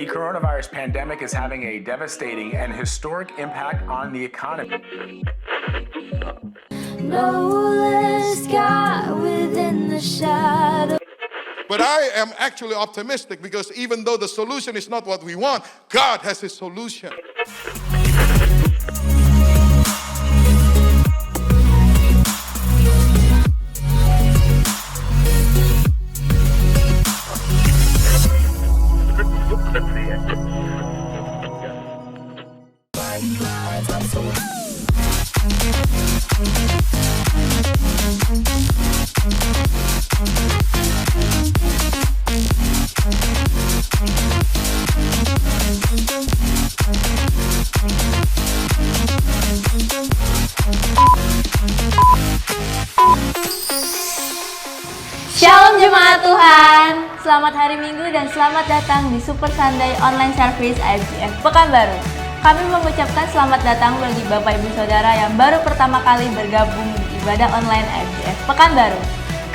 The coronavirus pandemic is having a devastating and historic impact on the economy. No less God within the shadow. But I am actually optimistic because even though the solution is not what we want, God has His solution. Shalom Jemaat Tuhan, selamat hari Minggu dan selamat datang di Super Sunday Online Service IFGF Pekanbaru. Kami mengucapkan selamat datang bagi Bapak Ibu Saudara yang baru pertama kali bergabung di ibadah online IFGF Pekanbaru.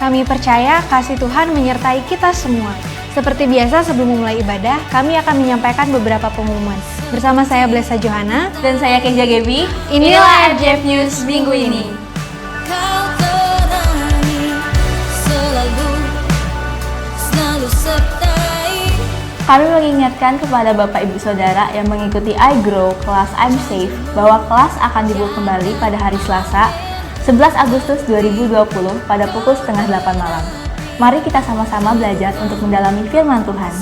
Kami percaya kasih Tuhan menyertai kita semua. Seperti biasa sebelum memulai ibadah, kami akan menyampaikan beberapa pengumuman. Bersama saya Blessa Johana Dan saya Keja Gebi, inilah IFGF News minggu ini. Kau tenangi selalu sertai. Kami mengingatkan kepada Bapak Ibu Saudara yang mengikuti iGrow kelas I'm Safe bahwa kelas akan dibuka kembali pada hari Selasa, 11 Agustus 2020 pada pukul setengah 8 malam. Mari kita sama-sama belajar untuk mendalami firman Tuhan.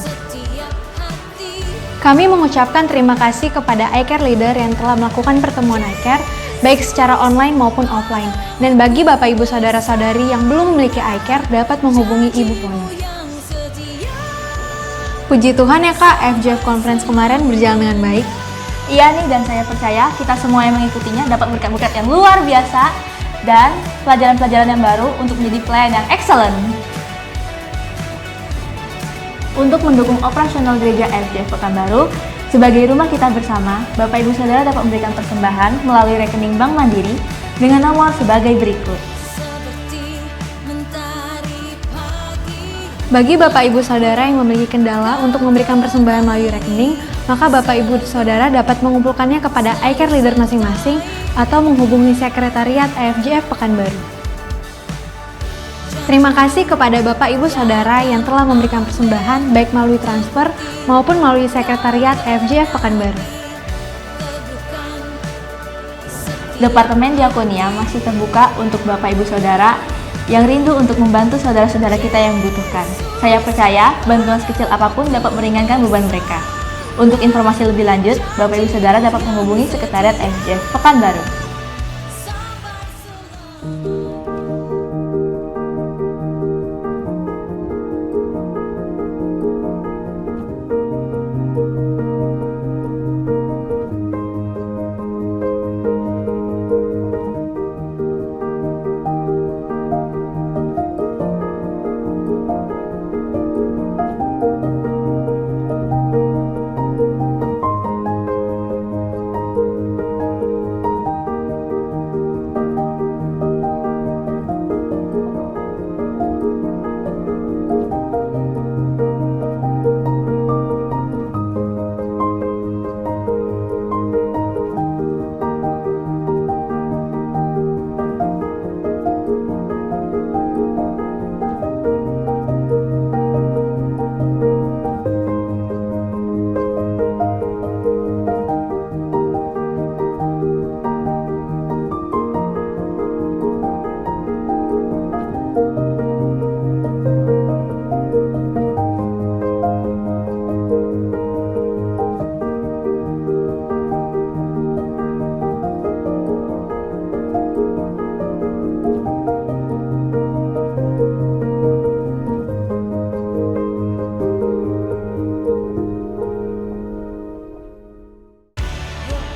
Kami mengucapkan terima kasih kepada iCare Leader yang telah melakukan pertemuan iCare, baik secara online maupun offline. Dan bagi Bapak Ibu Saudara-saudari yang belum memiliki iCare, dapat menghubungi Ibu Poni. Puji Tuhan ya Kak, FGF Conference kemarin berjalan dengan baik. Iya nih, dan saya percaya kita semua yang mengikutinya dapat berkat-berkat yang luar biasa dan pelajaran-pelajaran yang baru untuk menjadi pelayan yang excellent. Untuk mendukung operasional gereja FGF Pekanbaru, sebagai rumah kita bersama, Bapak Ibu Saudara dapat memberikan persembahan melalui rekening Bank Mandiri dengan nomor sebagai berikut. Bagi Bapak Ibu Saudara yang memiliki kendala untuk memberikan persembahan melalui rekening, maka Bapak Ibu Saudara dapat mengumpulkannya kepada iCare Leader masing-masing atau menghubungi Sekretariat IFGF Pekanbaru. Terima kasih kepada Bapak Ibu Saudara yang telah memberikan persembahan baik melalui transfer maupun melalui Sekretariat IFGF Pekanbaru. Departemen Diakonia masih terbuka untuk Bapak Ibu Saudara yang rindu untuk membantu saudara-saudara kita yang membutuhkan. Saya percaya bantuan sekecil apapun dapat meringankan beban mereka. Untuk informasi lebih lanjut, Bapak Ibu Saudara dapat menghubungi Sekretariat IFGF Pekanbaru.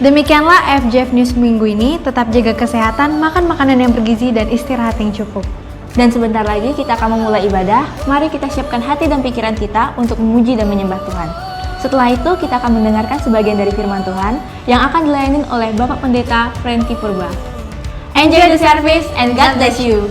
Demikianlah FGF News minggu ini. Tetap jaga kesehatan, makan makanan yang bergizi, dan istirahat yang cukup. Dan sebentar lagi kita akan memulai ibadah. Mari kita siapkan hati dan pikiran kita untuk memuji dan menyembah Tuhan. Setelah itu kita akan mendengarkan sebagian dari firman Tuhan yang akan dilayani oleh Bapak Pendeta Franky Purba. Enjoy the service and God bless you.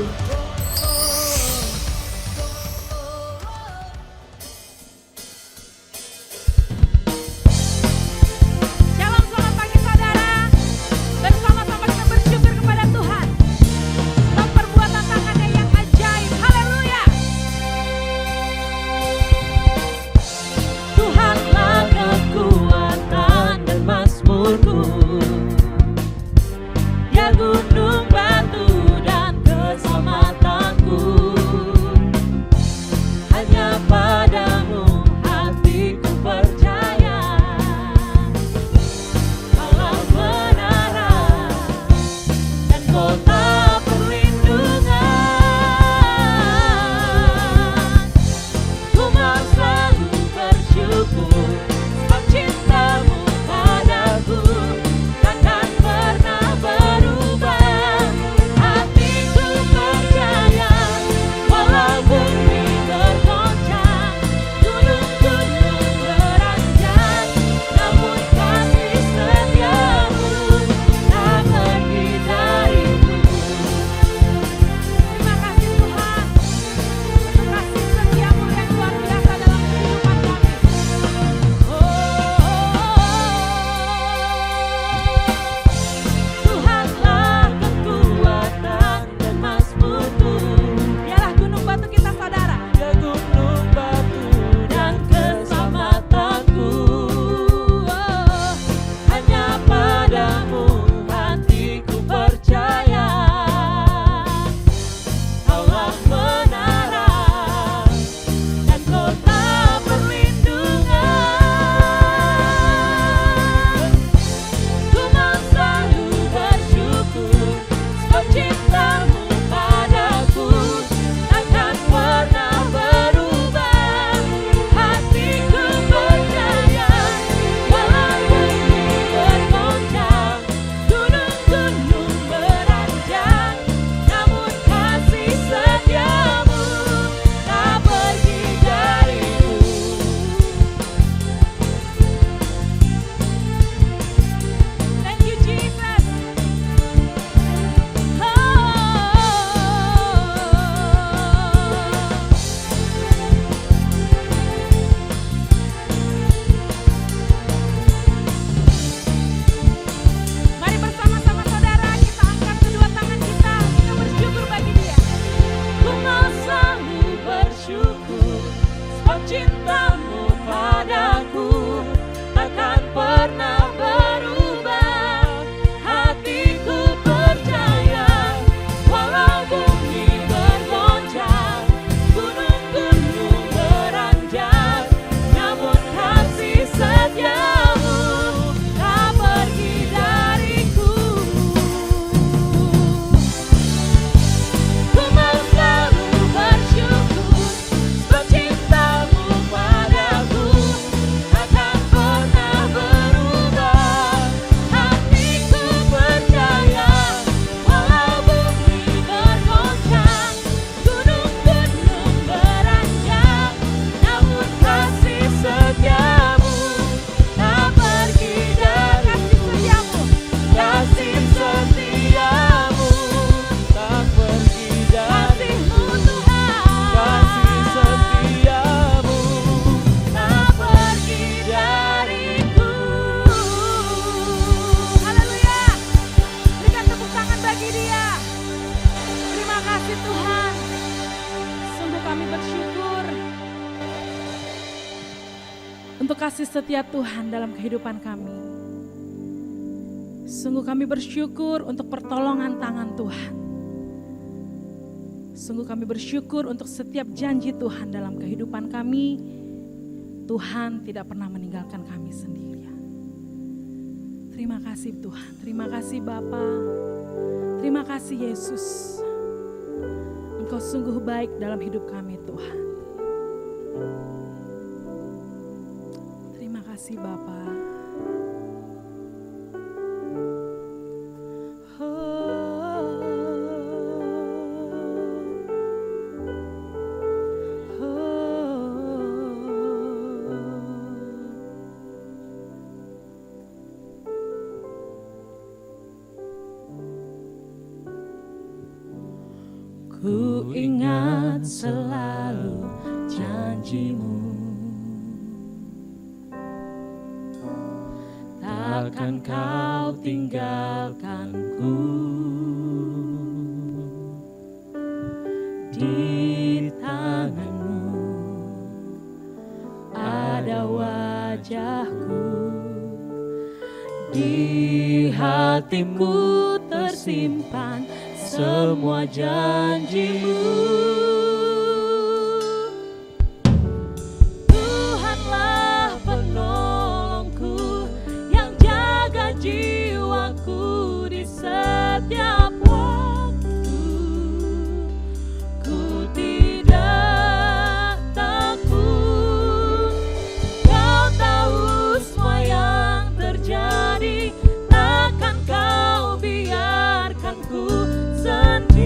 kami bersyukur untuk kasih setia Tuhan dalam kehidupan kami. Sungguh kami bersyukur untuk pertolongan tangan Tuhan. Sungguh kami bersyukur untuk setiap janji Tuhan dalam kehidupan kami. Tuhan tidak pernah meninggalkan kami sendirian. Terima kasih Tuhan, terima kasih Bapa, terima kasih Yesus. Engkau sungguh baik dalam hidup kami Tuhan. Terima kasih Bapa. Ku ingat selalu janji-Mu, takkan Kau tinggalkanku. Di tangan-Mu ada wajahku, di hatiku tersimpan semua janji-Mu. Tuhanlah penolongku yang jaga jiwaku di setiap waktu. Ku tidak takut, Kau tahu semua yang terjadi. Takkan Kau biarkan ku sendiri.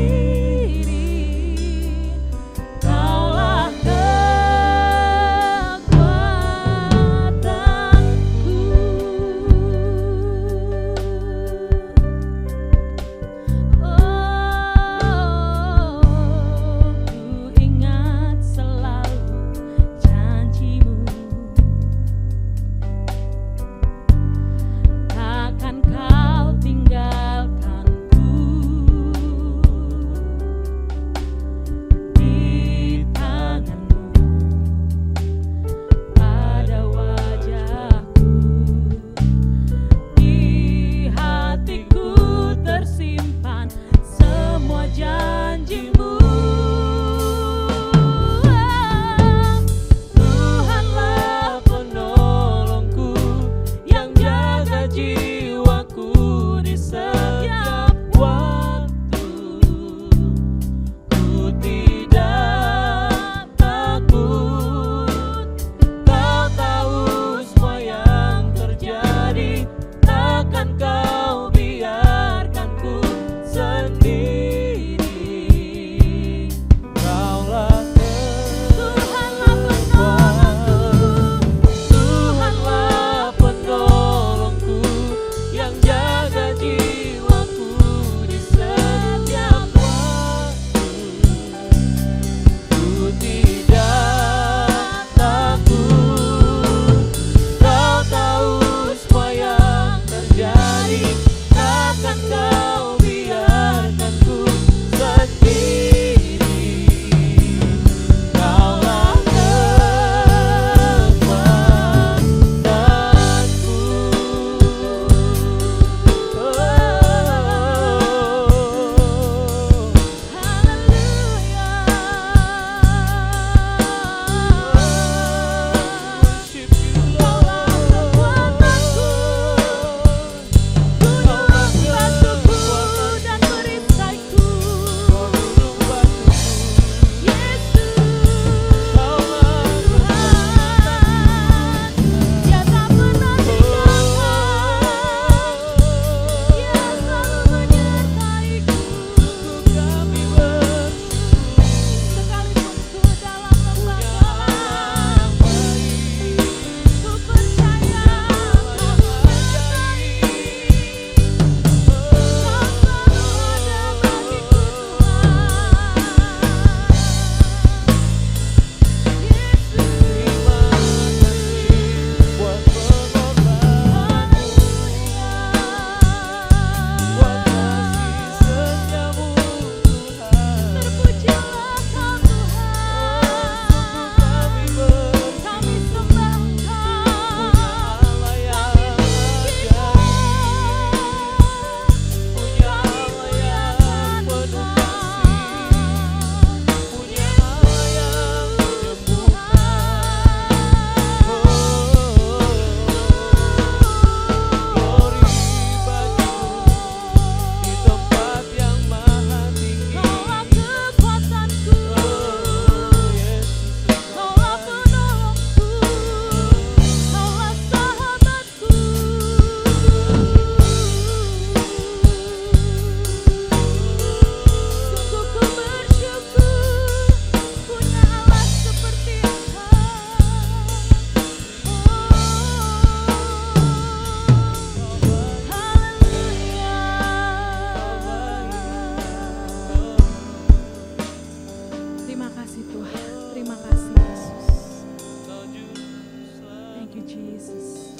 Jesus.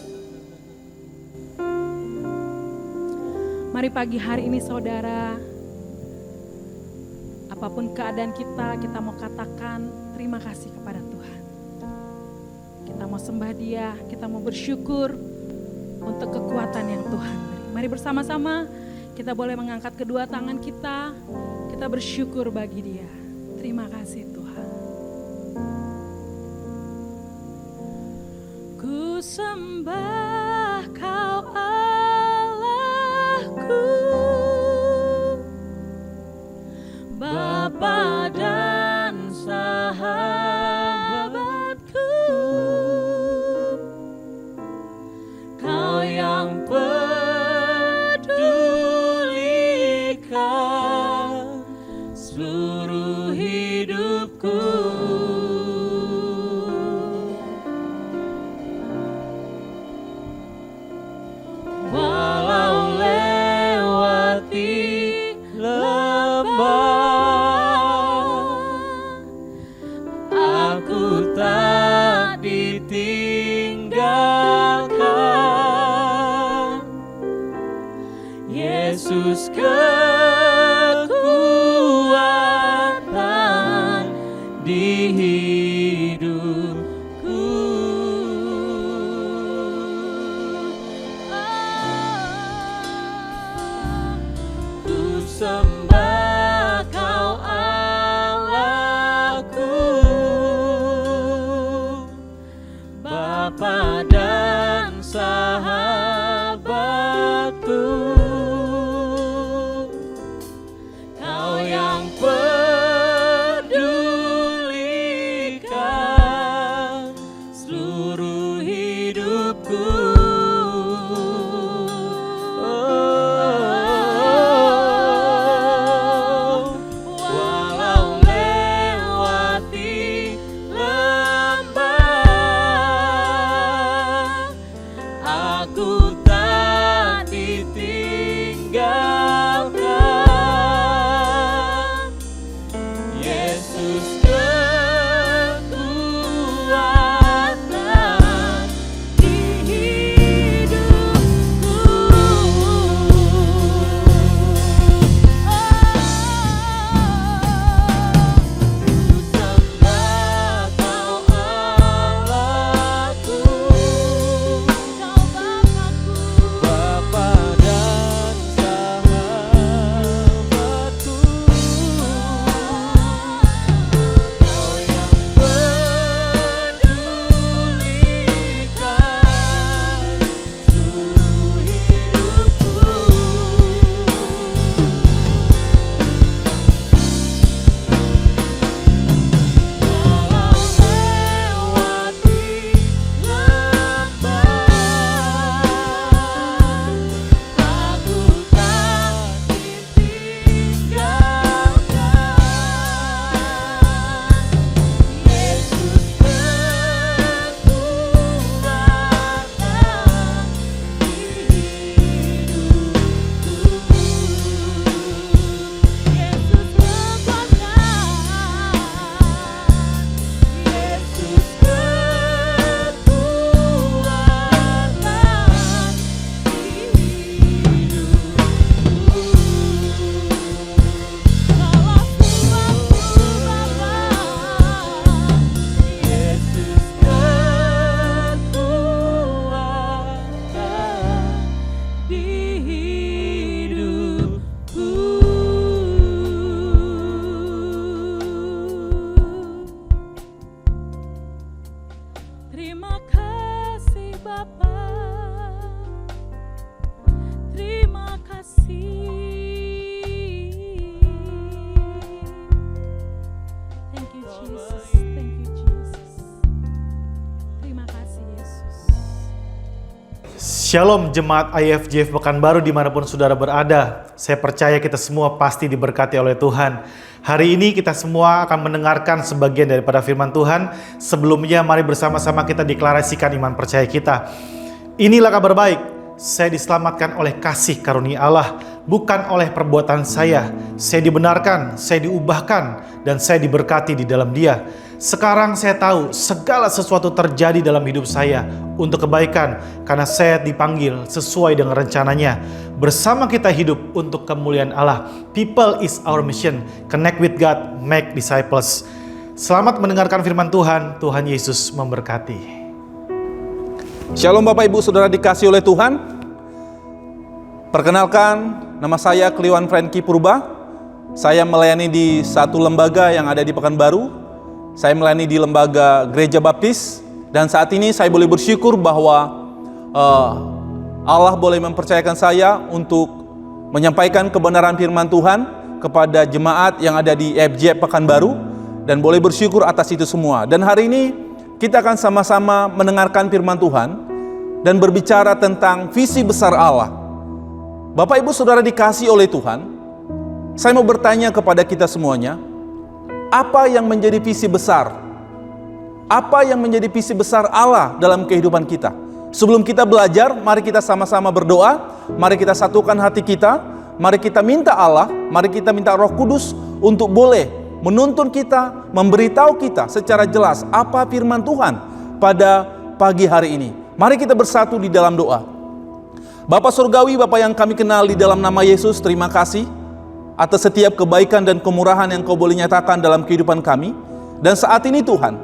Mari pagi hari ini saudara, apapun keadaan kita mau katakan terima kasih kepada Tuhan. Kita mau sembah Dia, kita mau bersyukur untuk kekuatan yang Tuhan beri. Mari bersama-sama kita boleh mengangkat kedua tangan kita bersyukur bagi Dia. Terima kasih Tuhan. Ku sembah Kau Allahku, Bapa dan sahabatku, Kau yang pedulikan seluruh hidupku. Walau lewati lembah, aku tak ditinggalkan. Yesus kekuatan di hidupku. Ku sembah Kau Allahku, Bapa dan sahabatku, Kau yang pedulikan seluruh hidupku. Walau lewati lembah, aku tak ditinggalkan. Yesus kekuatan di hidupku. Ku sembah Kau Allahku, Kau Bapa-Ku, Bapa dan sahabatku, Kau yang pedulikan seluruh hidupku. Walau lewati lembah, aku tak ditinggalkan. Yesus kekuatan di hidupku. Yesus kekuatan, Yesus kekuatan di hidupku. Kalau Tuhanku Bapa, Yesus kekuatan di hidupku. Terima kasih Bapa, terima kasih. Thank you Jesus, thank you Jesus. Terima kasih Yesus. Shalom Jemaat IFJF Pekanbaru dimanapun saudara berada. Saya percaya kita semua pasti diberkati oleh Tuhan. Hari ini kita semua akan mendengarkan sebagian daripada firman Tuhan. Sebelumnya mari bersama-sama kita deklarasikan iman percaya kita. Inilah kabar baik, saya diselamatkan oleh kasih karunia Allah, bukan oleh perbuatan saya. Saya dibenarkan, saya diubahkan, dan saya diberkati di dalam Dia. Sekarang saya tahu segala sesuatu terjadi dalam hidup saya untuk kebaikan karena saya dipanggil sesuai dengan rencananya. Bersama kita hidup untuk kemuliaan Allah. People is our mission. Connect with God, make disciples. Selamat mendengarkan firman Tuhan. Tuhan Yesus memberkati. Shalom Bapak Ibu Saudara dikasihi oleh Tuhan. Perkenalkan, nama saya Kliwan Franky Purba. Saya melayani di satu lembaga yang ada di Pekanbaru. Saya melayani di lembaga Gereja Baptis. Dan saat ini saya boleh bersyukur bahwa Allah boleh mempercayakan saya untuk menyampaikan kebenaran firman Tuhan kepada jemaat yang ada di FGF Pekanbaru. Dan boleh bersyukur atas itu semua. Dan hari ini kita akan sama-sama mendengarkan firman Tuhan dan berbicara tentang visi besar Allah. Bapak Ibu Saudara dikasihi oleh Tuhan, saya mau bertanya kepada kita semuanya, apa yang menjadi visi besar? Apa yang menjadi visi besar Allah dalam kehidupan kita? Sebelum kita belajar, mari kita sama-sama berdoa, mari kita satukan hati kita, mari kita minta Allah, mari kita minta Roh Kudus untuk boleh menuntun kita, memberitahu kita secara jelas apa firman Tuhan pada pagi hari ini. Mari kita bersatu di dalam doa. Bapa Surgawi, Bapa yang kami kenal di dalam nama Yesus, terima kasih atas setiap kebaikan dan kemurahan yang Kau boleh nyatakan dalam kehidupan kami. Dan saat ini Tuhan,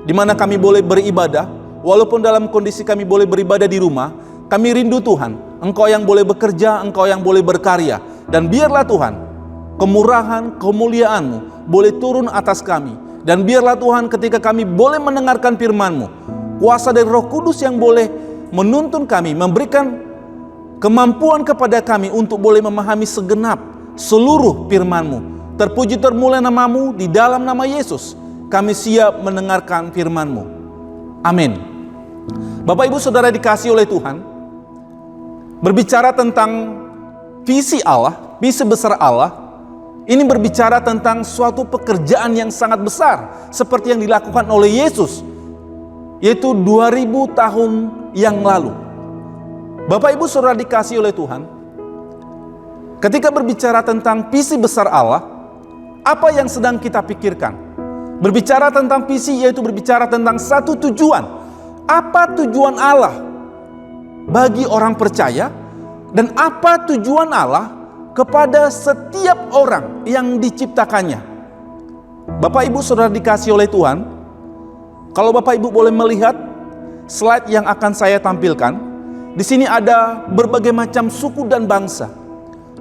di mana kami boleh beribadah, walaupun dalam kondisi kami boleh beribadah di rumah, kami rindu Tuhan, Engkau yang boleh bekerja, Engkau yang boleh berkarya. Dan biarlah Tuhan, kemurahan, kemuliaan-Mu boleh turun atas kami. Dan biarlah Tuhan ketika kami boleh mendengarkan firman-Mu, kuasa dari Roh Kudus yang boleh menuntun kami, memberikan kemampuan kepada kami untuk boleh memahami segenap seluruh firman-Mu. Terpuji termulia nama-Mu, di dalam nama Yesus kami siap mendengarkan firman-Mu. Amin. Bapak Ibu Saudara dikasihi oleh Tuhan, berbicara tentang visi Allah, visi besar Allah, ini berbicara tentang suatu pekerjaan yang sangat besar seperti yang dilakukan oleh Yesus, yaitu 2000 tahun yang lalu. Bapak Ibu Saudara dikasihi oleh Tuhan, ketika berbicara tentang visi besar Allah, apa yang sedang kita pikirkan? Berbicara tentang visi yaitu berbicara tentang satu tujuan. Apa tujuan Allah bagi orang percaya dan apa tujuan Allah kepada setiap orang yang diciptakannya. Bapak Ibu Saudara dikasihi oleh Tuhan, kalau Bapak Ibu boleh melihat slide yang akan saya tampilkan, di sini ada berbagai macam suku dan bangsa.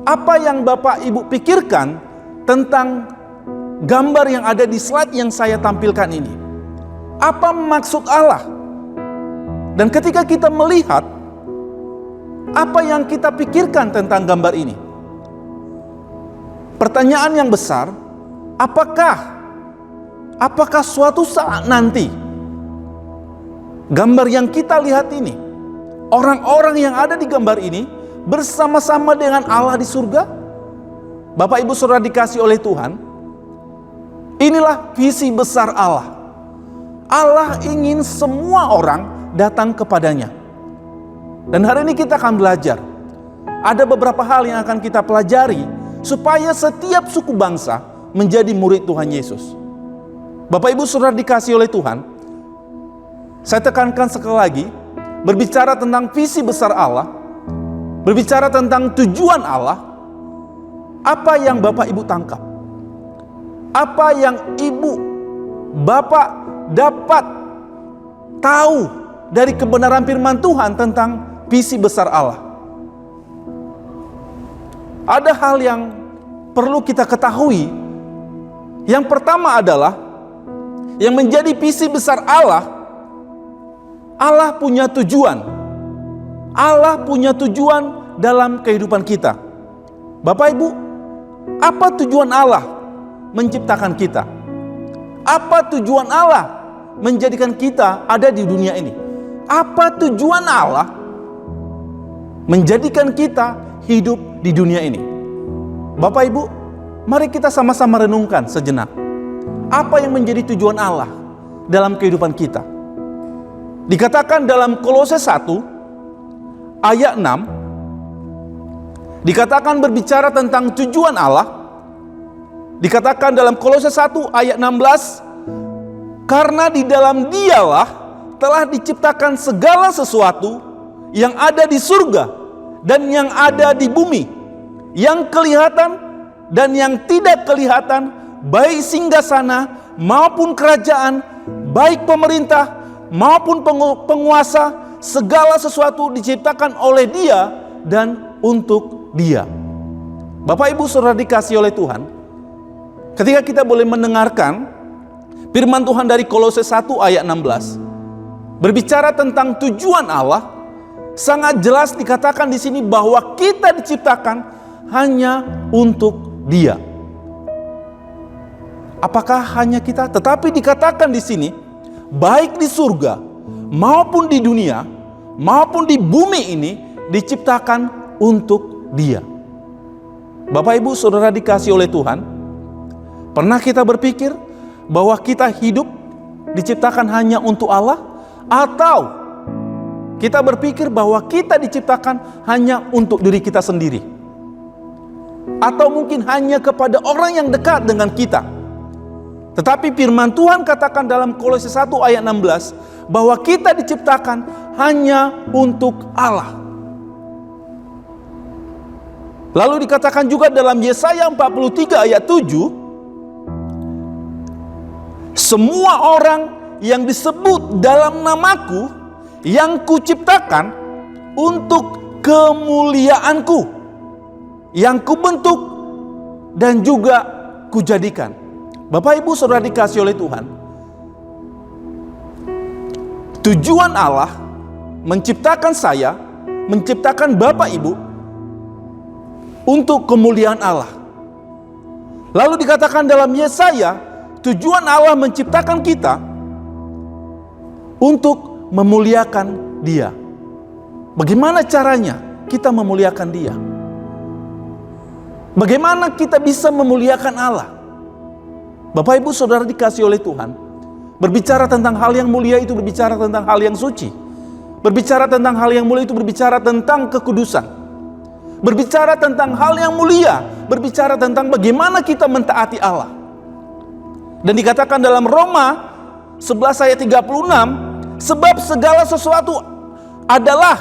Apa yang Bapak Ibu pikirkan tentang gambar yang ada di slide yang saya tampilkan ini? Apa maksud Allah? Dan ketika kita melihat, apa yang kita pikirkan tentang gambar ini? Pertanyaan yang besar, apakah suatu saat nanti gambar yang kita lihat ini, orang-orang yang ada di gambar ini bersama-sama dengan Allah di surga? Bapak Ibu Saudara dikasihi oleh Tuhan, inilah visi besar Allah. Allah ingin semua orang datang kepadanya. Dan hari ini kita akan belajar. Ada beberapa hal yang akan kita pelajari supaya setiap suku bangsa menjadi murid Tuhan Yesus. Bapak Ibu Saudara dikasihi oleh Tuhan, saya tekankan sekali lagi, berbicara tentang visi besar Allah, berbicara tentang tujuan Allah, apa yang Bapak Ibu tangkap? Apa yang Ibu, Bapak dapat tahu dari kebenaran firman Tuhan tentang visi besar Allah? Ada hal yang perlu kita ketahui. Yang pertama adalah yang menjadi visi besar Allah, Allah punya tujuan. Allah punya tujuan dalam kehidupan kita. Bapak Ibu, apa tujuan Allah menciptakan kita? Apa tujuan Allah menjadikan kita ada di dunia ini? Apa tujuan Allah menjadikan kita hidup di dunia ini? Bapak Ibu, mari kita sama-sama renungkan sejenak. Apa yang menjadi tujuan Allah dalam kehidupan kita? Dikatakan dalam Kolose 1 ayat 6, dikatakan berbicara tentang tujuan Allah. Dikatakan dalam Kolose 1 ayat 16, Karena di dalam Dialah telah diciptakan segala sesuatu yang ada di surga dan yang ada di bumi, yang kelihatan dan yang tidak kelihatan, baik singgasana maupun kerajaan, baik pemerintah maupun penguasa, segala sesuatu diciptakan oleh Dia dan untuk Dia. Bapak Ibu Saudara dikasihi oleh Tuhan, ketika kita boleh mendengarkan firman Tuhan dari Kolose 1 ayat 16 berbicara tentang tujuan Allah, sangat jelas dikatakan di sini bahwa kita diciptakan hanya untuk Dia. Apakah hanya kita? Tetapi dikatakan di sini, baik di surga maupun di dunia maupun di bumi ini diciptakan untuk Dia. Bapak Ibu Saudara dikasihi oleh Tuhan, pernah kita berpikir bahwa kita hidup diciptakan hanya untuk Allah? Atau kita berpikir bahwa kita diciptakan hanya untuk diri kita sendiri? Atau mungkin hanya kepada orang yang dekat dengan kita? Tetapi firman Tuhan katakan dalam Kolose 1 ayat 16 bahwa kita diciptakan hanya untuk Allah. Lalu dikatakan juga dalam Yesaya 43 ayat 7, semua orang yang disebut dalam namaku yang kuciptakan untuk kemuliaanku, yang kubentuk dan juga kujadikan. Bapak Ibu Saudara dikasihi oleh Tuhan, tujuan Allah menciptakan saya, menciptakan Bapak Ibu untuk kemuliaan Allah. Lalu dikatakan dalam Yesaya, tujuan Allah menciptakan kita untuk memuliakan Dia. Bagaimana caranya kita memuliakan Dia? Bagaimana kita bisa memuliakan Allah? Bapak Ibu Saudara dikasihi oleh Tuhan, berbicara tentang hal yang mulia itu berbicara tentang hal yang suci. Berbicara tentang hal yang mulia itu berbicara tentang kekudusan. Berbicara tentang hal yang mulia, berbicara tentang bagaimana kita mentaati Allah. Dan dikatakan dalam Roma 11 ayat 36, sebab segala sesuatu adalah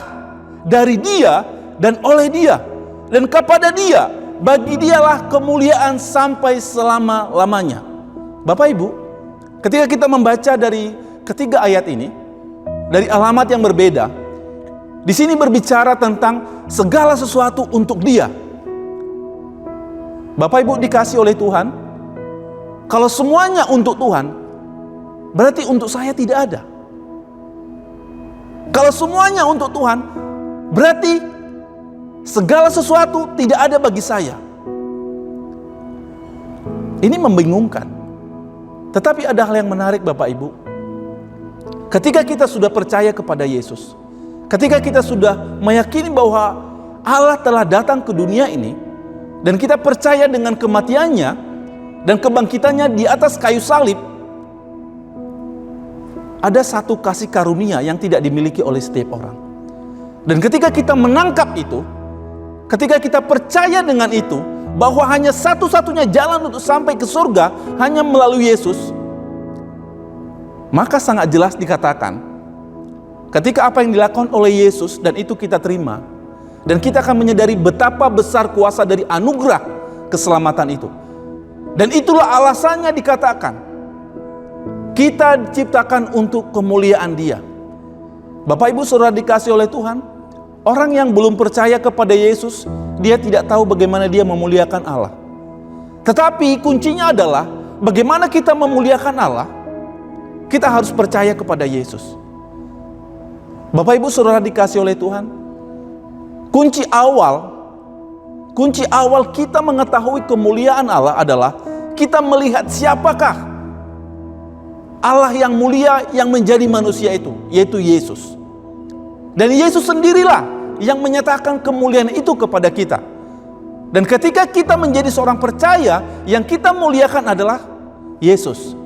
dari Dia dan oleh Dia, dan kepada Dia, bagi Dialah kemuliaan sampai selama-lamanya. Bapak Ibu, ketika kita membaca dari ketiga ayat ini, dari alamat yang berbeda, di sini berbicara tentang segala sesuatu untuk Dia. Bapak Ibu dikasihi oleh Tuhan, kalau semuanya untuk Tuhan, berarti untuk saya tidak ada. Kalau semuanya untuk Tuhan, berarti segala sesuatu tidak ada bagi saya. Ini membingungkan. Tetapi ada hal yang menarik Bapak Ibu. Ketika kita sudah percaya kepada Yesus, ketika kita sudah meyakini bahwa Allah telah datang ke dunia ini, dan kita percaya dengan kematiannya dan kebangkitannya di atas kayu salib, ada satu kasih karunia yang tidak dimiliki oleh setiap orang. Dan ketika kita menangkap itu, ketika kita percaya dengan itu, bahwa hanya satu-satunya jalan untuk sampai ke surga hanya melalui Yesus, maka sangat jelas dikatakan, ketika apa yang dilakukan oleh Yesus dan itu kita terima, dan kita akan menyadari betapa besar kuasa dari anugerah keselamatan itu. Dan itulah alasannya dikatakan, kita diciptakan untuk kemuliaan Dia. Bapak Ibu Saudara dikasihi oleh Tuhan, orang yang belum percaya kepada Yesus, dia tidak tahu bagaimana dia memuliakan Allah. Tetapi kuncinya adalah bagaimana kita memuliakan Allah. Kita harus percaya kepada Yesus. Bapak Ibu Saudara dikasihi oleh Tuhan, kunci awal kita mengetahui kemuliaan Allah adalah kita melihat siapakah Allah yang mulia yang menjadi manusia itu, yaitu Yesus. Dan Yesus sendirilah yang menyatakan kemuliaan itu kepada kita. Dan ketika kita menjadi seorang percaya, yang kita muliakan adalah Yesus.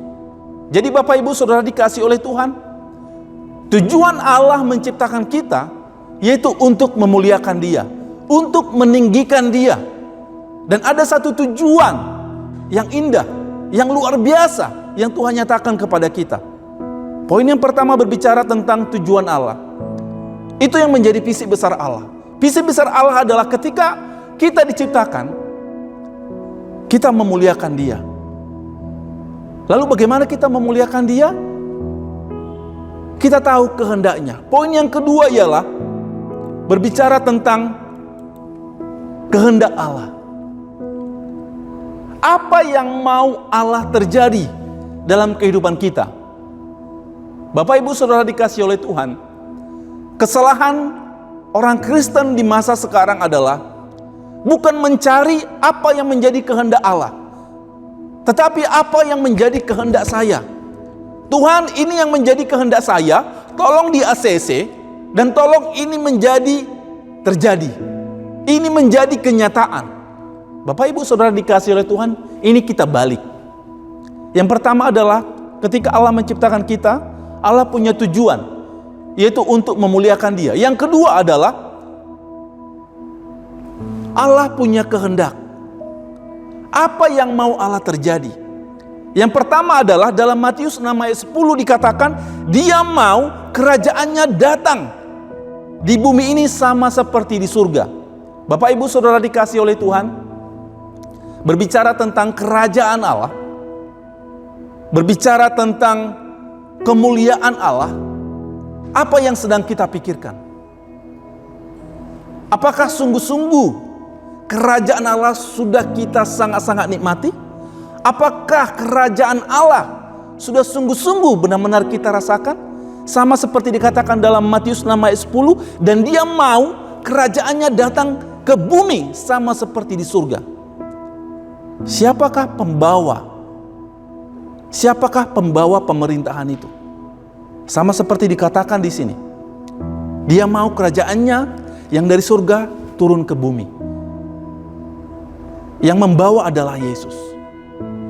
Jadi Bapak Ibu Saudara dikasihi oleh Tuhan, tujuan Allah menciptakan kita yaitu untuk memuliakan Dia, untuk meninggikan Dia. Dan ada satu tujuan yang indah, yang luar biasa yang Tuhan nyatakan kepada kita. Poin yang pertama berbicara tentang tujuan Allah. Itu yang menjadi visi besar Allah. Visi besar Allah adalah ketika kita diciptakan, kita memuliakan Dia. Lalu bagaimana kita memuliakan Dia? Kita tahu kehendaknya. Poin yang kedua ialah berbicara tentang kehendak Allah. Apa yang mau Allah terjadi dalam kehidupan kita? Bapak Ibu Saudara dikasihi oleh Tuhan, kesalahan orang Kristen di masa sekarang adalah bukan mencari apa yang menjadi kehendak Allah, tetapi apa yang menjadi kehendak saya. Tuhan, ini yang menjadi kehendak saya, tolong di ACC, dan tolong ini menjadi terjadi. Ini menjadi kenyataan. Bapak Ibu Saudara dikasihi oleh Tuhan, ini kita balik. Yang pertama adalah ketika Allah menciptakan kita, Allah punya tujuan, yaitu untuk memuliakan Dia. Yang kedua adalah Allah punya kehendak. Apa yang mau Allah terjadi? Yang pertama adalah dalam Matius 6 ayat 10 dikatakan, Dia mau kerajaannya datang di bumi ini sama seperti di surga. Bapak Ibu Saudara dikasihi oleh Tuhan, berbicara tentang kerajaan Allah, berbicara tentang kemuliaan Allah, apa yang sedang kita pikirkan? Apakah sungguh-sungguh kerajaan Allah sudah kita sangat-sangat nikmati? Apakah kerajaan Allah sudah sungguh-sungguh benar-benar kita rasakan? Sama seperti dikatakan dalam Matius 6 ayat 10, dan Dia mau kerajaannya datang ke bumi sama seperti di surga. Siapakah pembawa? Siapakah pembawa pemerintahan itu? Sama seperti dikatakan di sini. Dia mau kerajaannya yang dari surga turun ke bumi. Yang membawa adalah Yesus.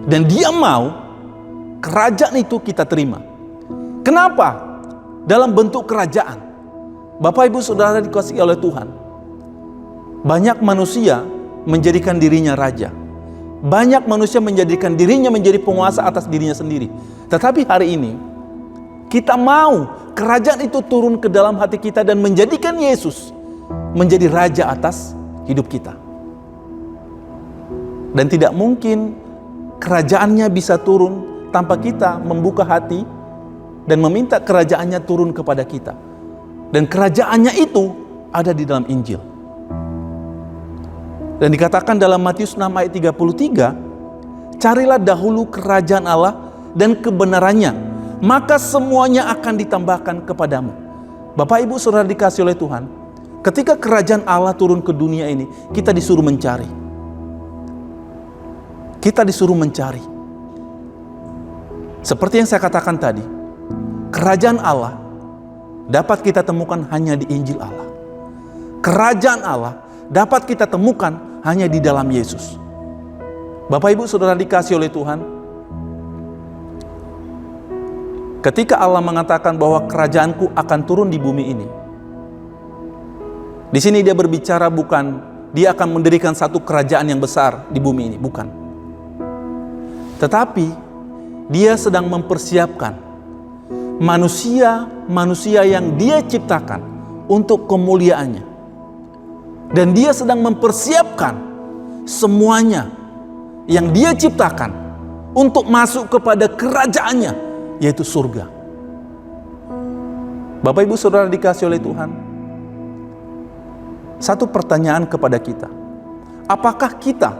Dan Dia mau kerajaan itu kita terima. Kenapa? Dalam bentuk kerajaan. Bapak Ibu Saudara dikasihi oleh Tuhan, banyak manusia menjadikan dirinya raja. Banyak manusia menjadikan dirinya menjadi penguasa atas dirinya sendiri. Tetapi hari ini kita mau kerajaan itu turun ke dalam hati kita dan menjadikan Yesus menjadi raja atas hidup kita. Dan tidak mungkin kerajaannya bisa turun tanpa kita membuka hati dan meminta kerajaannya turun kepada kita. Dan kerajaannya itu ada di dalam Injil. Dan dikatakan dalam Matius 6 ayat 33, carilah dahulu kerajaan Allah dan kebenarannya, maka semuanya akan ditambahkan kepadamu. Bapak Ibu Saudara dikasihi oleh Tuhan, ketika kerajaan Allah turun ke dunia ini, kita disuruh mencari. Kita disuruh mencari. Seperti yang saya katakan tadi, kerajaan Allah dapat kita temukan hanya di Injil Allah. Kerajaan Allah dapat kita temukan hanya di dalam Yesus. Bapak Ibu Saudara dikasihi oleh Tuhan, ketika Allah mengatakan bahwa kerajaanku akan turun di bumi ini, di sini Dia berbicara bukan Dia akan mendirikan satu kerajaan yang besar di bumi ini, bukan. Tetapi Dia sedang mempersiapkan manusia yang Dia ciptakan untuk kemuliaannya. Dan Dia sedang mempersiapkan semuanya yang Dia ciptakan untuk masuk kepada kerajaannya, yaitu surga. Bapak Ibu Saudara dikasihi oleh Tuhan, satu pertanyaan kepada kita. Apakah kita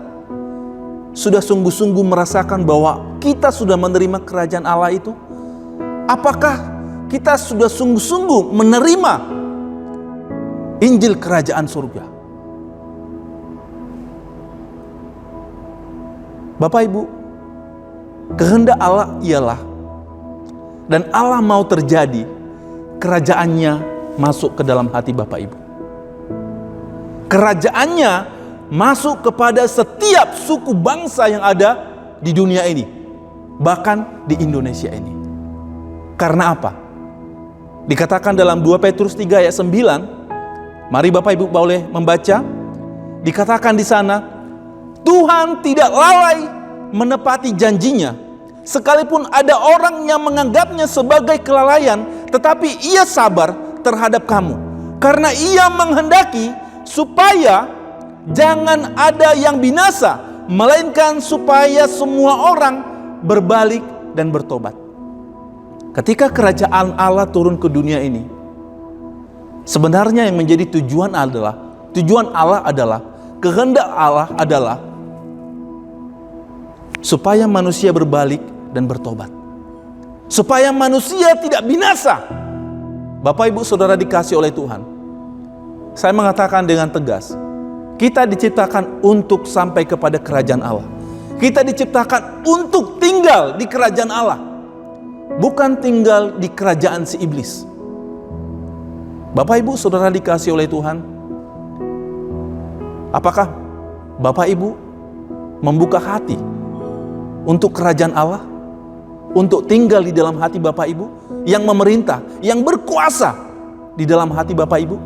sudah sungguh-sungguh merasakan bahwa kita sudah menerima kerajaan Allah itu? Apakah kita sudah sungguh-sungguh menerima Injil kerajaan surga? Bapak Ibu, kehendak Allah ialah, dan Allah mau terjadi, kerajaannya masuk ke dalam hati Bapak Ibu. Kerajaannya masuk kepada setiap suku bangsa yang ada di dunia ini, bahkan di Indonesia ini. Karena apa? Dikatakan dalam 2 Petrus 3 ayat 9, mari Bapak Ibu boleh membaca. Dikatakan di sana, Tuhan tidak lalai menepati janjinya, Sekalipun ada orang yang menganggapnya sebagai kelalaian, tetapi ia sabar terhadap kamu. Karena ia menghendaki supaya jangan ada yang binasa, melainkan supaya semua orang berbalik dan bertobat. Ketika kerajaan Allah turun ke dunia ini, sebenarnya yang menjadi tujuan Allah adalah kehendak Allah adalah supaya manusia berbalik dan bertobat, supaya manusia tidak binasa. Bapak Ibu Saudara dikasih oleh Tuhan, saya mengatakan dengan tegas, kita diciptakan untuk sampai kepada kerajaan Allah. Kita diciptakan untuk tinggal di kerajaan Allah, bukan tinggal di kerajaan si iblis. Bapak Ibu Saudara dikasih oleh Tuhan, apakah Bapak Ibu membuka hati untuk kerajaan Allah, untuk tinggal di dalam hati Bapak Ibu, yang memerintah, yang berkuasa di dalam hati Bapak Ibu?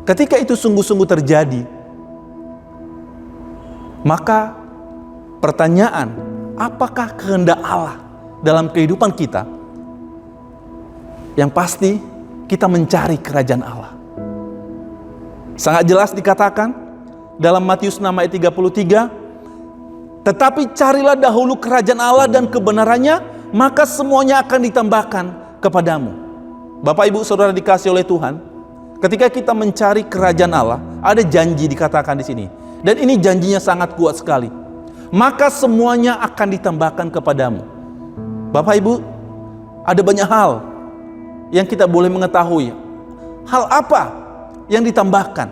Ketika itu sungguh-sungguh terjadi, maka pertanyaan, apakah kehendak Allah dalam kehidupan kita? Yang pasti kita mencari kerajaan Allah. Sangat jelas dikatakan dalam Matius 6 ayat 33, tetapi carilah dahulu kerajaan Allah dan kebenarannya, maka semuanya akan ditambahkan kepadamu. Bapak Ibu Saudara dikasih oleh Tuhan, ketika kita mencari kerajaan Allah, ada janji dikatakan di sini. Dan ini janjinya sangat kuat sekali. Maka semuanya akan ditambahkan kepadamu. Bapak Ibu, ada banyak hal yang kita boleh mengetahui. Hal apa yang ditambahkan?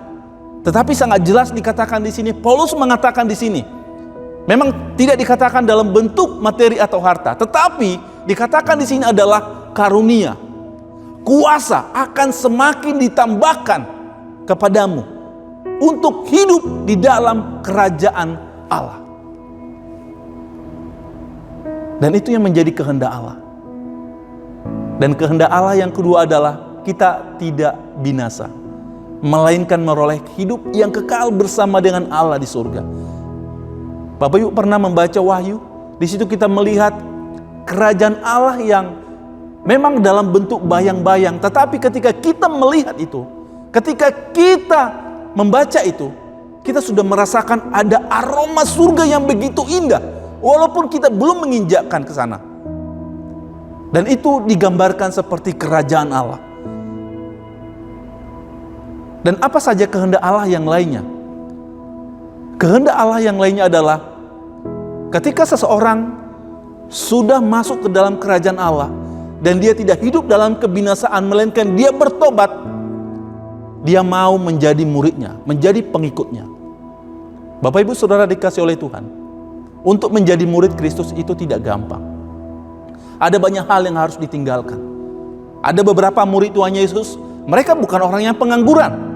Tetapi sangat jelas dikatakan di sini, Paulus mengatakan di sini, memang tidak dikatakan dalam bentuk materi atau harta, tetapi dikatakan di sini adalah karunia. Kuasa akan semakin ditambahkan kepadamu untuk hidup di dalam kerajaan Allah. Dan itu yang menjadi kehendak Allah. Dan kehendak Allah yang kedua adalah kita tidak binasa, melainkan meroleh hidup yang kekal bersama dengan Allah di surga. Bapak Ibu pernah membaca Wahyu? Di situ kita melihat kerajaan Allah yang memang dalam bentuk bayang-bayang, tetapi ketika kita melihat itu, ketika kita membaca itu, kita sudah merasakan ada aroma surga yang begitu indah, walaupun kita belum menginjakkan ke sana. Dan itu digambarkan seperti kerajaan Allah. Dan apa saja kehendak Allah yang lainnya? Kehendak Allah yang lainnya adalah ketika seseorang sudah masuk ke dalam kerajaan Allah dan dia tidak hidup dalam kebinasaan, melainkan dia bertobat, dia mau menjadi muridnya, menjadi pengikutnya. Bapak Ibu Saudara dikasih oleh Tuhan, untuk menjadi murid Kristus itu tidak gampang. Ada banyak hal yang harus ditinggalkan. Ada beberapa murid Tuhan Yesus, mereka bukan orang yang pengangguran.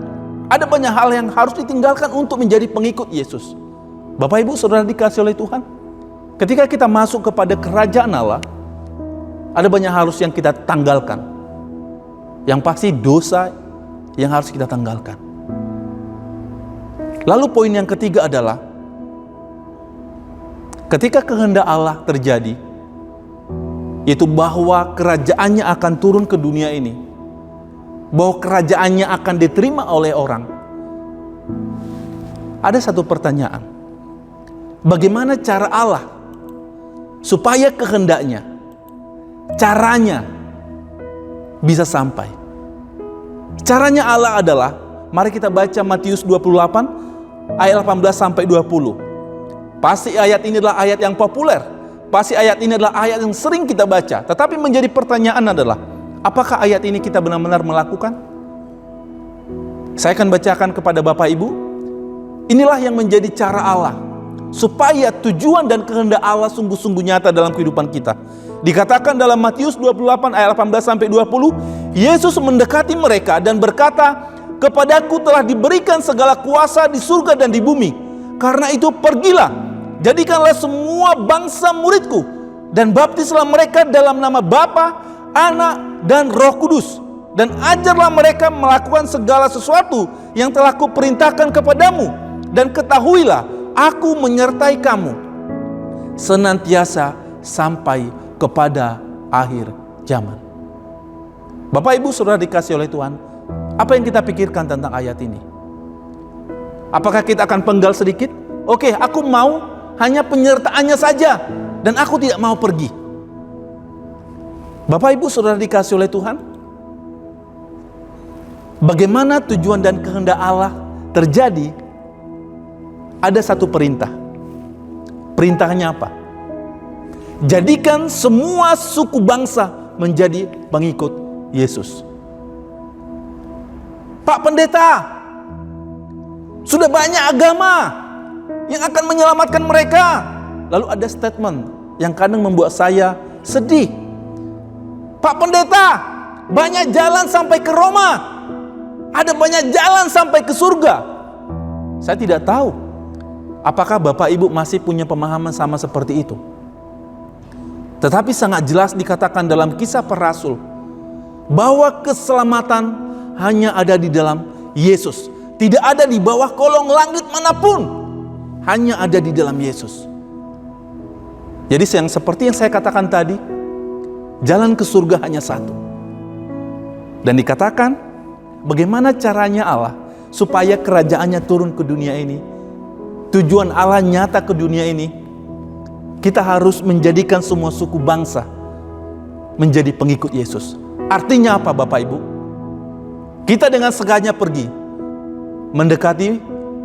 Ada banyak hal yang harus ditinggalkan untuk menjadi pengikut Yesus. Bapak Ibu Saudara dikasih oleh Tuhan, ketika kita masuk kepada kerajaan Allah, ada banyak hal yang kita tanggalkan. Yang pasti dosa yang harus kita tanggalkan. Lalu poin yang ketiga adalah ketika kehendak Allah terjadi, yaitu bahwa kerajaannya akan turun ke dunia ini, bahwa kerajaannya akan diterima oleh orang. Ada satu pertanyaan, bagaimana cara Allah supaya kehendaknya, caranya bisa sampai? Caranya Allah adalah, mari kita baca Matius 28 ayat 18 sampai 20. Pasti ayat ini adalah ayat yang populer. Pasti ayat ini adalah ayat yang sering kita baca. Tetapi menjadi pertanyaan adalah, apakah ayat ini kita benar-benar melakukan? Saya akan bacakan kepada Bapak Ibu. Inilah yang menjadi cara Allah supaya tujuan dan kehendak Allah sungguh-sungguh nyata dalam kehidupan kita. Dikatakan dalam Matius 28 ayat 18 sampai 20, Yesus mendekati mereka dan berkata, "Kepadaku telah diberikan segala kuasa di surga dan di bumi. Karena itu pergilah, jadikanlah semua bangsa muridku dan baptislah mereka dalam nama Bapa, Anak, dan Roh Kudus. Dan ajarlah mereka melakukan segala sesuatu yang telah kuperintahkan kepadamu. Dan ketahuilah, aku menyertai kamu senantiasa sampai kepada akhir zaman. Bapak Ibu Saudara dikasih oleh Tuhan, apa yang kita pikirkan tentang ayat ini? Apakah kita akan penggal sedikit? Oke, aku mau hanya penyertaannya saja dan aku tidak mau pergi. Bapak Ibu Saudara dikasih oleh Tuhan, bagaimana tujuan dan kehendak Allah terjadi? Ada satu perintah. Perintahnya apa? Jadikan semua suku bangsa menjadi pengikut Yesus. Pak Pendeta, sudah banyak agama yang akan menyelamatkan mereka. Lalu ada statement yang kadang membuat saya sedih. Pak Pendeta, banyak jalan sampai ke Roma. Ada banyak jalan sampai ke surga. Saya tidak tahu apakah Bapak Ibu masih punya pemahaman sama seperti itu. Tetapi sangat jelas dikatakan dalam Kisah Para Rasul bahwa keselamatan hanya ada di dalam Yesus. Tidak ada di bawah kolong langit manapun. Hanya ada di dalam Yesus. Jadi yang seperti yang saya katakan tadi, jalan ke surga hanya satu. Dan dikatakan bagaimana caranya Allah supaya kerajaannya turun ke dunia ini. Tujuan Allah nyata ke dunia ini, kita harus menjadikan semua suku bangsa menjadi pengikut Yesus. Artinya apa Bapak Ibu? Kita dengan sengaja pergi mendekati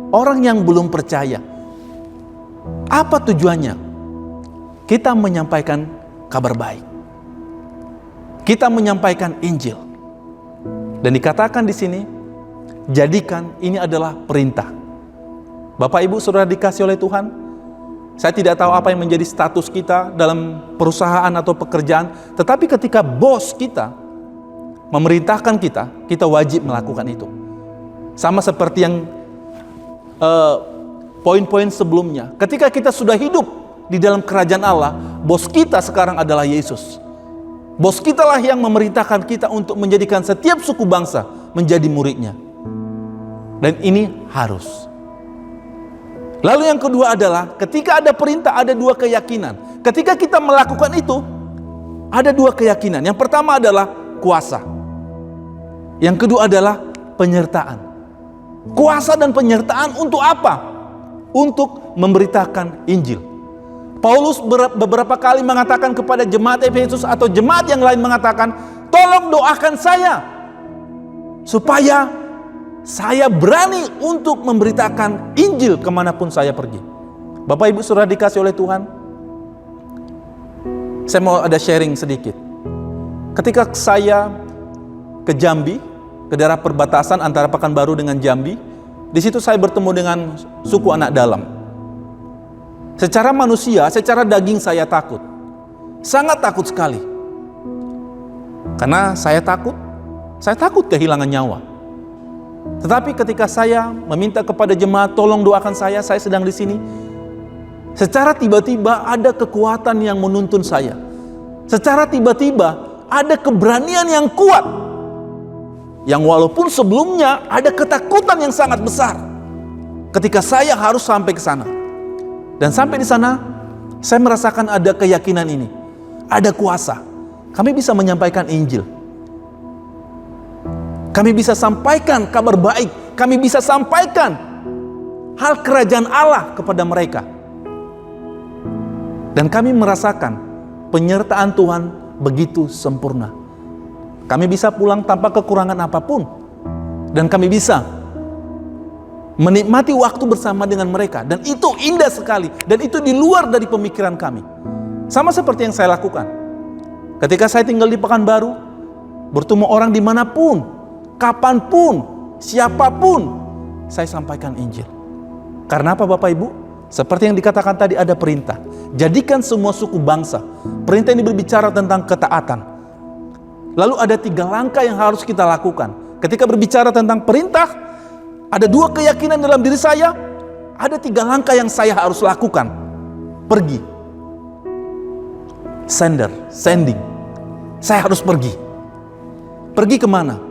orang yang belum percaya. Apa tujuannya? Kita menyampaikan kabar baik. Kita menyampaikan Injil. Dan dikatakan di sini, jadikan ini adalah perintah. Bapak Ibu Saudara dikasih oleh Tuhan, saya tidak tahu apa yang menjadi status kita dalam perusahaan atau pekerjaan, tetapi ketika bos kita memerintahkan kita, kita wajib melakukan itu. Sama seperti yang poin-poin sebelumnya. Ketika kita sudah hidup di dalam kerajaan Allah, bos kita sekarang adalah Yesus. Bos kita lah yang memerintahkan kita untuk menjadikan setiap suku bangsa menjadi muridnya. Dan ini harus. Lalu yang kedua adalah ketika ada perintah, ada dua keyakinan. Ketika kita melakukan itu, ada dua keyakinan. Yang pertama adalah kuasa. Yang kedua adalah penyertaan. Kuasa dan penyertaan untuk apa? Untuk memberitakan Injil. Paulus beberapa kali mengatakan kepada jemaat Efesus atau jemaat yang lain mengatakan, tolong doakan saya supaya saya berani untuk memberitakan Injil kemanapun saya pergi. Bapak Ibu Saudara dikasih oleh Tuhan, saya mau ada sharing sedikit. Ketika saya ke Jambi, ke daerah perbatasan antara Pekanbaru dengan Jambi, di situ saya bertemu dengan suku anak dalam. Secara manusia, secara daging saya takut. Sangat takut sekali. Karena saya takut kehilangan nyawa. Tetapi ketika saya meminta kepada jemaat, tolong doakan saya sedang di sini. Secara tiba-tiba ada kekuatan yang menuntun saya. Secara tiba-tiba ada keberanian yang kuat. Yang walaupun sebelumnya ada ketakutan yang sangat besar. Ketika saya harus sampai ke sana. Dan sampai di sana, saya merasakan ada keyakinan ini. Ada kuasa. Kami bisa menyampaikan Injil. Kami bisa sampaikan kabar baik. Kami bisa sampaikan hal kerajaan Allah kepada mereka. Dan kami merasakan penyertaan Tuhan begitu sempurna. Kami bisa pulang tanpa kekurangan apapun. Dan kami bisa menikmati waktu bersama dengan mereka. Dan itu indah sekali. Dan itu di luar dari pemikiran kami. Sama seperti yang saya lakukan. Ketika saya tinggal di Pekanbaru, bertemu orang dimanapun, kapanpun, siapapun, saya sampaikan Injil. Karena apa Bapak Ibu? Seperti yang dikatakan tadi ada perintah. Jadikan semua suku bangsa. Perintah ini berbicara tentang ketaatan. Lalu ada 3 langkah yang harus kita lakukan. Ketika berbicara tentang perintah, ada 2 keyakinan dalam diri saya. Ada 3 langkah yang saya harus lakukan. Pergi. Sending. Saya harus pergi. Pergi kemana?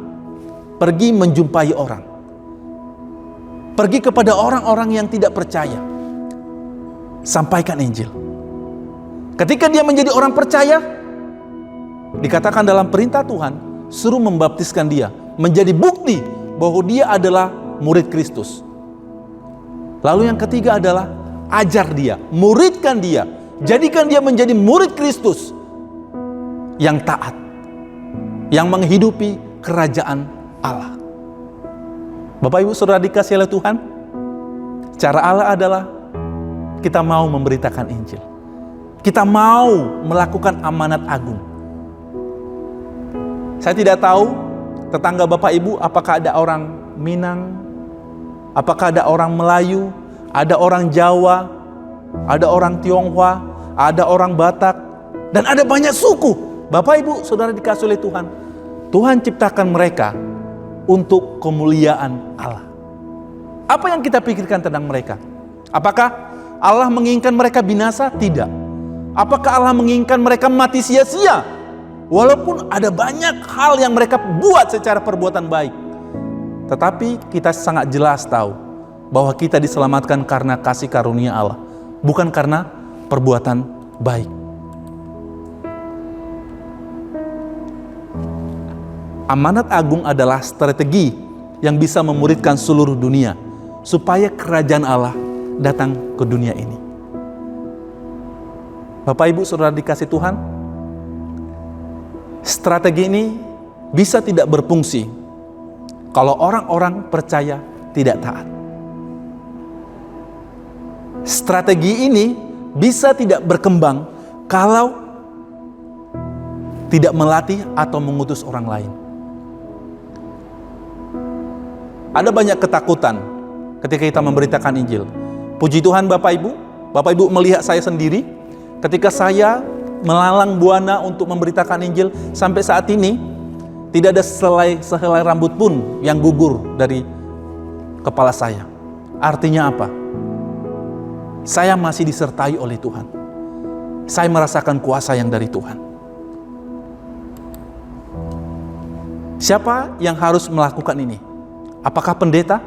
Pergi menjumpai orang. Pergi kepada orang-orang yang tidak percaya. Sampaikan Injil. Ketika dia menjadi orang percaya, dikatakan dalam perintah Tuhan, suruh membaptiskan dia, menjadi bukti bahwa dia adalah murid Kristus. Lalu yang ketiga adalah ajar dia, muridkan dia, jadikan dia menjadi murid Kristus yang taat, yang menghidupi kerajaan Allah. Bapak Ibu Saudara dikasihi oleh Tuhan, cara Allah adalah kita mau memberitakan Injil. Kita mau melakukan amanat agung. Saya tidak tahu tetangga Bapak Ibu, apakah ada orang Minang, apakah ada orang Melayu, ada orang Jawa, ada orang Tionghoa, ada orang Batak, dan ada banyak suku. Bapak Ibu Saudara dikasihi oleh Tuhan, Tuhan ciptakan mereka untuk kemuliaan Allah. Apa yang kita pikirkan tentang mereka? Apakah Allah menginginkan mereka binasa? Tidak. Apakah Allah menginginkan mereka mati sia-sia? Walaupun ada banyak hal yang mereka buat secara perbuatan baik, tetapi kita sangat jelas tahu bahwa kita diselamatkan karena kasih karunia Allah, bukan karena perbuatan baik. Amanat agung adalah strategi yang bisa memuridkan seluruh dunia supaya kerajaan Allah datang ke dunia ini. Bapak Ibu Saudara dikasih Tuhan, strategi ini bisa tidak berfungsi kalau orang-orang percaya tidak taat. Strategi ini bisa tidak berkembang kalau tidak melatih atau mengutus orang lain. Ada banyak ketakutan ketika kita memberitakan Injil. Puji Tuhan Bapak Ibu melihat saya sendiri ketika saya melalang buana untuk memberitakan Injil, sampai saat ini tidak ada sehelai rambut pun yang gugur dari kepala saya. Artinya apa? Saya masih disertai oleh Tuhan. Saya merasakan kuasa yang dari Tuhan. Siapa yang harus melakukan ini? Apakah pendeta?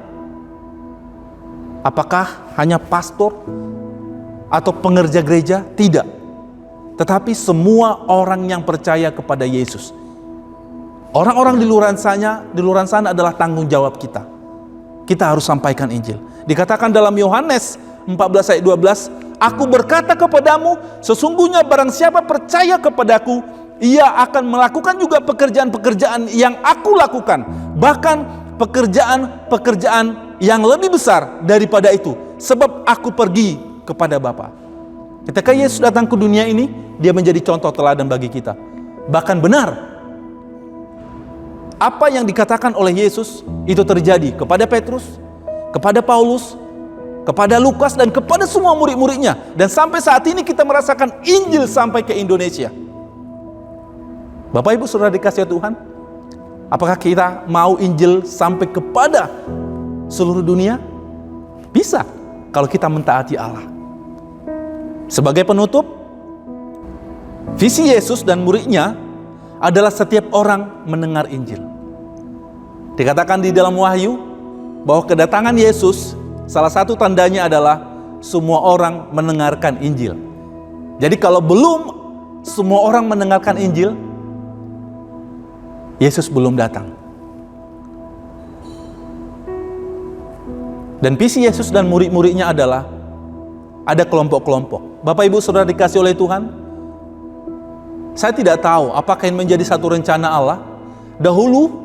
Apakah hanya pastor atau pengerja gereja? Tidak. Tetapi semua orang yang percaya kepada Yesus. Orang-orang di luar sana adalah tanggung jawab kita. Kita harus sampaikan Injil. Dikatakan dalam Yohanes 14 ayat 12, Aku berkata kepadamu, sesungguhnya barang siapa percaya kepadaku, ia akan melakukan juga pekerjaan-pekerjaan yang aku lakukan. Bahkan pekerjaan-pekerjaan yang lebih besar daripada itu. Sebab aku pergi kepada Bapa. Ketika Yesus datang ke dunia ini, dia menjadi contoh teladan bagi kita. Bahkan benar, apa yang dikatakan oleh Yesus itu terjadi kepada Petrus, kepada Paulus, kepada Lukas, dan kepada semua murid-muridnya. Dan sampai saat ini kita merasakan Injil sampai ke Indonesia. Bapak Ibu Saudara dikasihi Tuhan, apakah kita mau Injil sampai kepada seluruh dunia? Bisa, kalau kita mentaati Allah. Sebagai penutup, visi Yesus dan muridnya adalah setiap orang mendengar Injil. Dikatakan di dalam Wahyu bahwa kedatangan Yesus, salah satu tandanya adalah semua orang mendengarkan Injil. Jadi kalau belum semua orang mendengarkan Injil, Yesus belum datang. Dan visi Yesus dan murid-muridnya adalah ada kelompok-kelompok. Bapak Ibu Saudara dikasih oleh Tuhan, saya tidak tahu apakah ini menjadi satu rencana Allah. Dahulu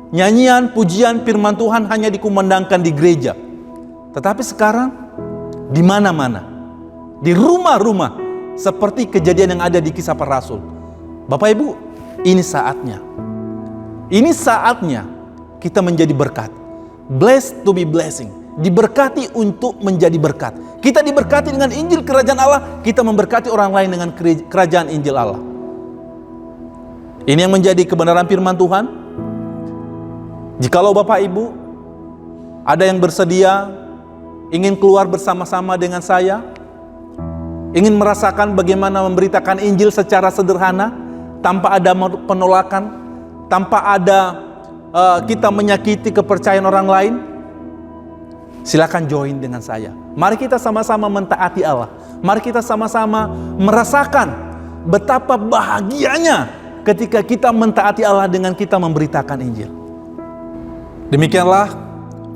nyanyian, pujian, firman Tuhan hanya dikumandangkan di gereja. Tetapi sekarang di mana-mana, di rumah-rumah, seperti kejadian yang ada di Kisah Para Rasul. Bapak Ibu, ini saatnya. Ini saatnya kita menjadi berkat. Blessed to be blessing. Diberkati untuk menjadi berkat. Kita diberkati dengan Injil Kerajaan Allah, kita memberkati orang lain dengan Kerajaan Injil Allah. Ini yang menjadi kebenaran firman Tuhan. Jikalau Bapak Ibu ada yang bersedia ingin keluar bersama-sama dengan saya, ingin merasakan bagaimana memberitakan Injil secara sederhana, tanpa ada penolakan, tanpa ada kita menyakiti kepercayaan orang lain, Silakan join dengan saya. Mari kita sama-sama mentaati Allah. Mari kita sama-sama merasakan betapa bahagianya ketika kita mentaati Allah dengan kita memberitakan Injil. Demikianlah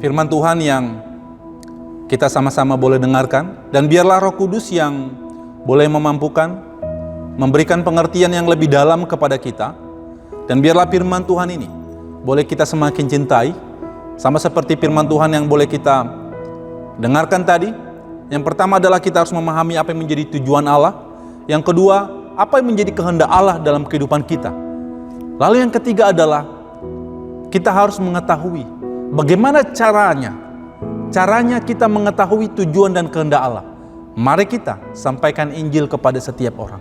firman Tuhan yang kita sama-sama boleh dengarkan. Dan biarlah Roh Kudus yang boleh memampukan, memberikan pengertian yang lebih dalam kepada kita. Dan biarlah firman Tuhan ini boleh kita semakin cintai, sama seperti firman Tuhan yang boleh kita dengarkan tadi. Yang pertama adalah kita harus memahami apa yang menjadi tujuan Allah. Yang kedua, apa yang menjadi kehendak Allah dalam kehidupan kita. Lalu yang ketiga adalah kita harus mengetahui bagaimana caranya kita mengetahui tujuan dan kehendak Allah. Mari kita sampaikan Injil kepada setiap orang.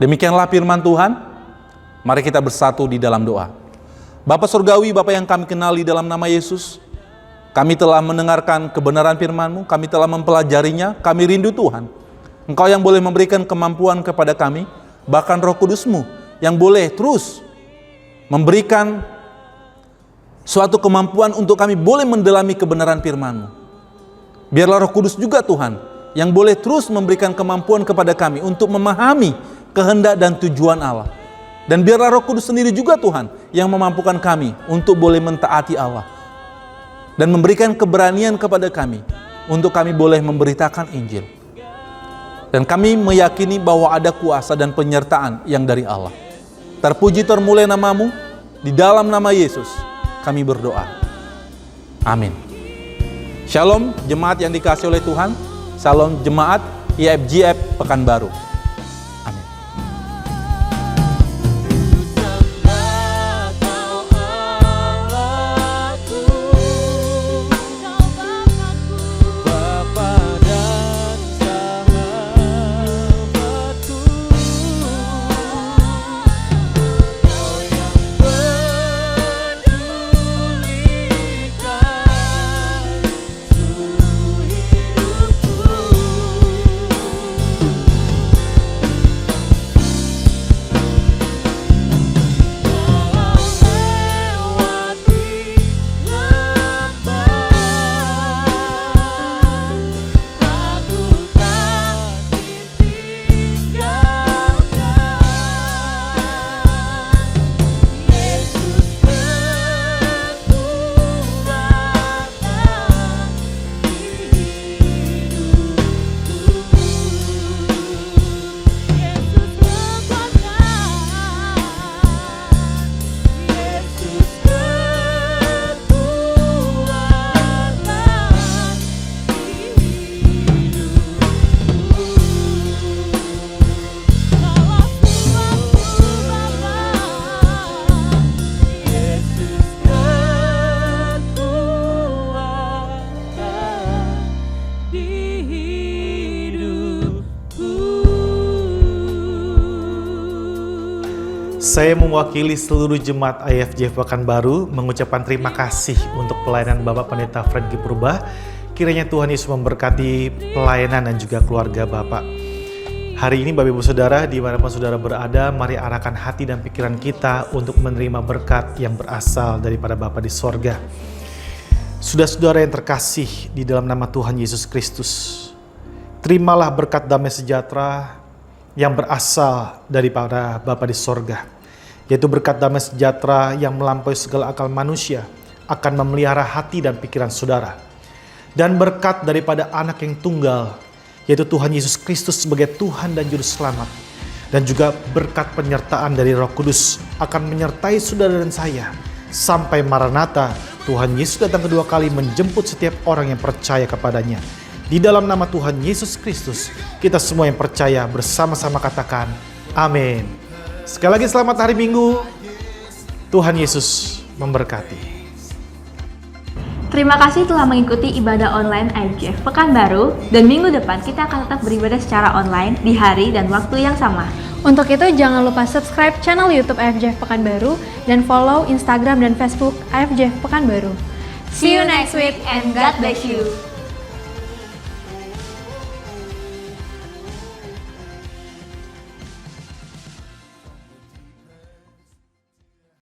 Demikianlah firman Tuhan. Mari kita bersatu di dalam doa. Bapa Surgawi, Bapa yang kami kenali dalam nama Yesus, kami telah mendengarkan kebenaran firman-Mu, kami telah mempelajarinya, kami rindu Tuhan. Engkau yang boleh memberikan kemampuan kepada kami, bahkan Roh Kudus-Mu yang boleh terus memberikan suatu kemampuan untuk kami boleh mendalami kebenaran firman-Mu. Biarlah Roh Kudus juga Tuhan yang boleh terus memberikan kemampuan kepada kami untuk memahami kehendak dan tujuan Allah. Dan biarlah Roh Kudus sendiri juga Tuhan yang memampukan kami untuk boleh mentaati Allah. Dan memberikan keberanian kepada kami untuk kami boleh memberitakan Injil. Dan kami meyakini bahwa ada kuasa dan penyertaan yang dari Allah. Terpuji termulia nama-Mu, di dalam nama Yesus kami berdoa. Amin. Shalom jemaat yang dikasihi oleh Tuhan. Shalom jemaat IFGF Pekanbaru. Saya mewakili seluruh jemaat IFGF Pekanbaru mengucapkan terima kasih untuk pelayanan Bapak Pendeta Franky Purba. Kiranya Tuhan Yesus memberkati pelayanan dan juga keluarga Bapak. Hari ini Bapak Ibu Saudara, dimanapun Saudara berada, mari arahkan hati dan pikiran kita untuk menerima berkat yang berasal daripada Bapa di sorga. Saudara-saudara yang terkasih di dalam nama Tuhan Yesus Kristus, terimalah berkat damai sejahtera yang berasal daripada Bapa di sorga. Yaitu berkat damai sejahtera yang melampaui segala akal manusia akan memelihara hati dan pikiran saudara. Dan berkat daripada anak yang tunggal, yaitu Tuhan Yesus Kristus sebagai Tuhan dan Juru Selamat. Dan juga berkat penyertaan dari Roh Kudus akan menyertai saudara dan saya. Sampai Maranatha, Tuhan Yesus datang kedua kali menjemput setiap orang yang percaya kepadanya. Di dalam nama Tuhan Yesus Kristus, kita semua yang percaya bersama-sama katakan, amin. Sekali lagi selamat hari Minggu. Tuhan Yesus memberkati. Terima kasih telah mengikuti ibadah online IFGF Pekanbaru, dan minggu depan kita akan tetap beribadah secara online di hari dan waktu yang sama. Untuk itu jangan lupa subscribe channel YouTube IFGF Pekanbaru dan follow Instagram dan Facebook IFGF Pekanbaru. See you next week and God bless you.